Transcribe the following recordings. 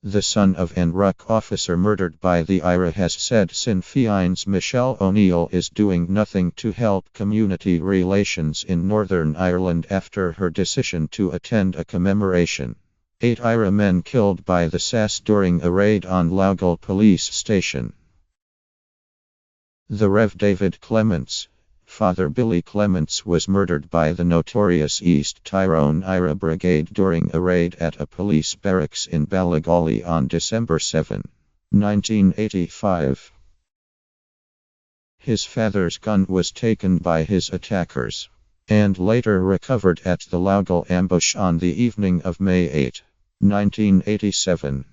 the son of an RUC officer murdered by the IRA, has said Sinn Féin's Michelle O'Neill is doing nothing to help community relations in Northern Ireland after her decision to attend a commemoration. 8 IRA men killed by the SAS during a raid on Loughgall police station. The Rev. David Clements, Father Billy Clements, was murdered by the notorious East Tyrone IRA Brigade during a raid at a police barracks in Ballygawley on December 7, 1985. His father's gun was taken by his attackers, and later recovered at the Loughgall ambush on the evening of May 8, 1987.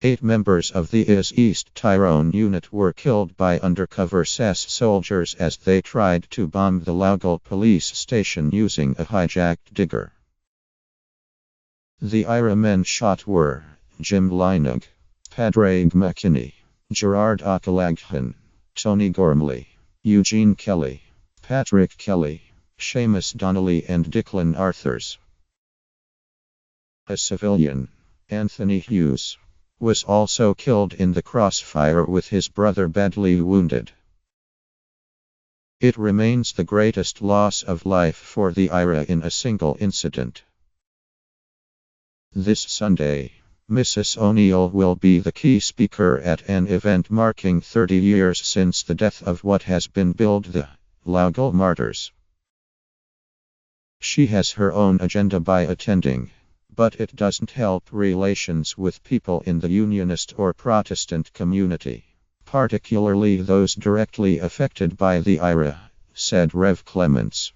8 members of the RUC East Tyrone unit were killed by undercover SAS soldiers as they tried to bomb the Loughgall police station using a hijacked digger. The IRA men shot were Jim Lynagh, Padraig McKinney, Gerard O'Callaghan, Tony Gormley, Eugene Kelly, Patrick Kelly, Seamus Donnelly and Declan Arthurs. A civilian, Anthony Hughes, was also killed in the crossfire with his brother badly wounded. It remains the greatest loss of life for the IRA in a single incident. This Sunday, Mrs. O'Neill will be the key speaker at an event marking 30 years since the death of what has been billed the Loughgall martyrs. She has her own agenda by attending, but it doesn't help relations with people in the Unionist or Protestant community, particularly those directly affected by the IRA, said Rev. Clements.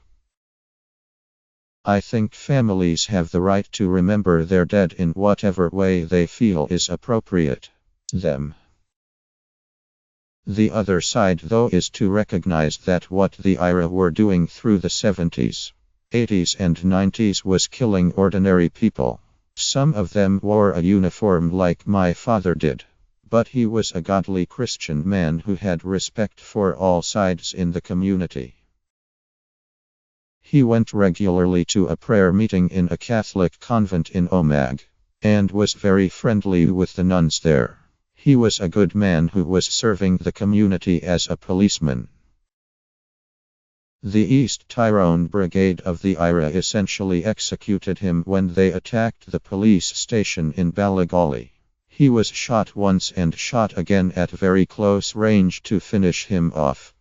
I think families have the right to remember their dead in whatever way they feel is appropriate. Them. The other side, though, is to recognize that what the IRA were doing through the 70s, 80s and 90s was killing ordinary people. Some of them wore a uniform like my father did, but he was a godly Christian man who had respect for all sides in the community. He went regularly to a prayer meeting in a Catholic convent in Omagh, and was very friendly with the nuns there. He was a good man who was serving the community as a policeman. The East Tyrone Brigade of the IRA essentially executed him when they attacked the police station in Ballygawley. He was shot once and shot again at very close range to finish him off.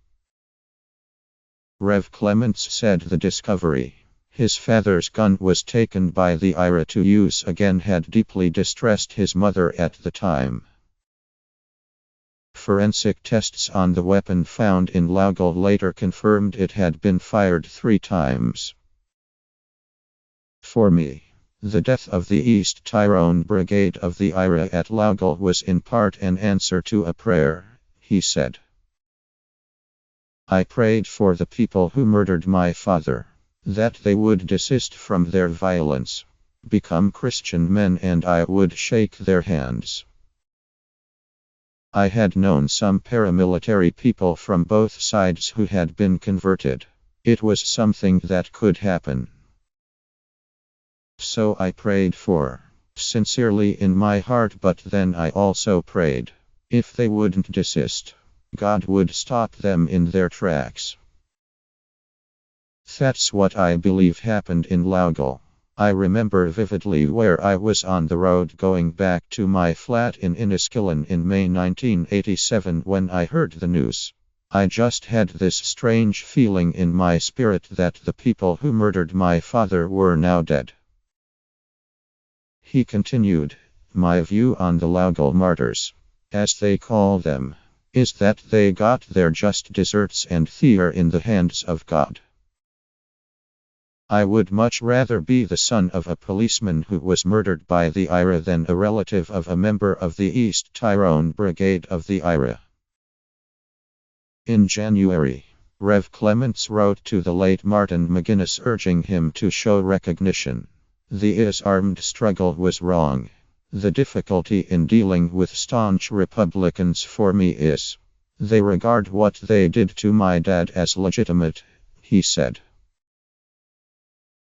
Rev. Clements said the discovery his father's gun was taken by the IRA to use again had deeply distressed his mother at the time. Forensic tests on the weapon found in Loughgall later confirmed it had been fired 3 times. For me, the death of the East Tyrone Brigade of the IRA at Loughgall was in part an answer to a prayer, he said. I prayed for the people who murdered my father, that they would desist from their violence, become Christian men, and I would shake their hands. I had known some paramilitary people from both sides who had been converted. It was something that could happen. So I prayed sincerely in my heart, but then I also prayed, if they wouldn't desist, God would stop them in their tracks. That's what I believe happened in Loughgall. I remember vividly where I was on the road going back to my flat in Enniskillen in May 1987 when I heard the news. I just had this strange feeling in my spirit that the people who murdered my father were now dead. He continued, my view on the Loughgall martyrs, as they call them, is that they got their just deserts and they're in the hands of God. I would much rather be the son of a policeman who was murdered by the IRA than a relative of a member of the East Tyrone Brigade of the IRA. In January, Rev. Clements wrote to the late Martin McGuinness urging him to show recognition. The IRA's armed struggle was wrong. The difficulty in dealing with staunch Republicans for me is, they regard what they did to my dad as legitimate, he said.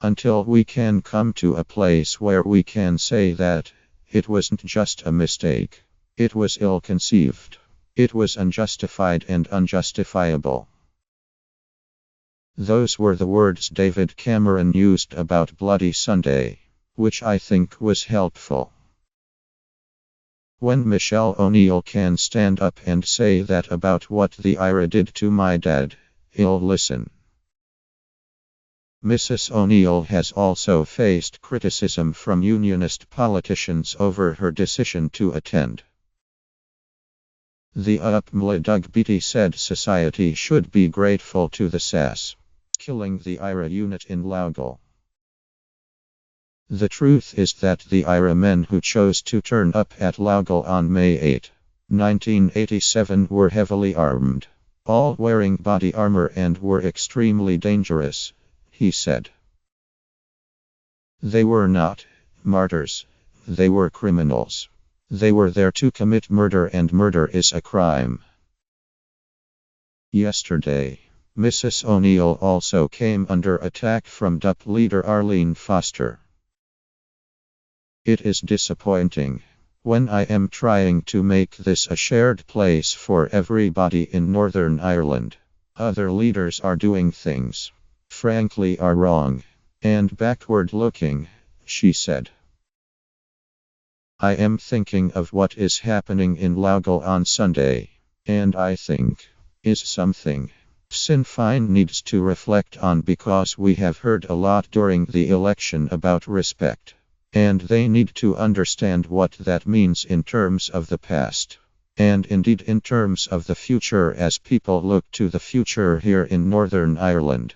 Until we can come to a place where we can say that, It wasn't just a mistake. It was ill-conceived. It was unjustified and unjustifiable. Those were the words David Cameron used about Bloody Sunday, which I think was helpful. When Michelle O'Neill can stand up and say that about what the IRA did to my dad, he'll listen. Mrs. O'Neill has also faced criticism from unionist politicians over her decision to attend. The UPMLA Doug Beattie said society should be grateful to the SAS, killing the IRA unit in Loughgall. The truth is that the IRA men who chose to turn up at Loughgall on May 8, 1987 were heavily armed, all wearing body armor and were extremely dangerous, he said. They were not martyrs, they were criminals. They were there to commit murder, and murder is a crime. Yesterday, Mrs. O'Neill also came under attack from DUP leader Arlene Foster. It is disappointing. When I am trying to make this a shared place for everybody in Northern Ireland, other leaders are doing things, frankly, are wrong and backward looking, she said. I am thinking of what is happening in Loughgall on Sunday, and I think is something Sinn Fein needs to reflect on, because we have heard a lot during the election about respect, and they need to understand what that means in terms of the past, and indeed in terms of the future as people look to the future here in Northern Ireland.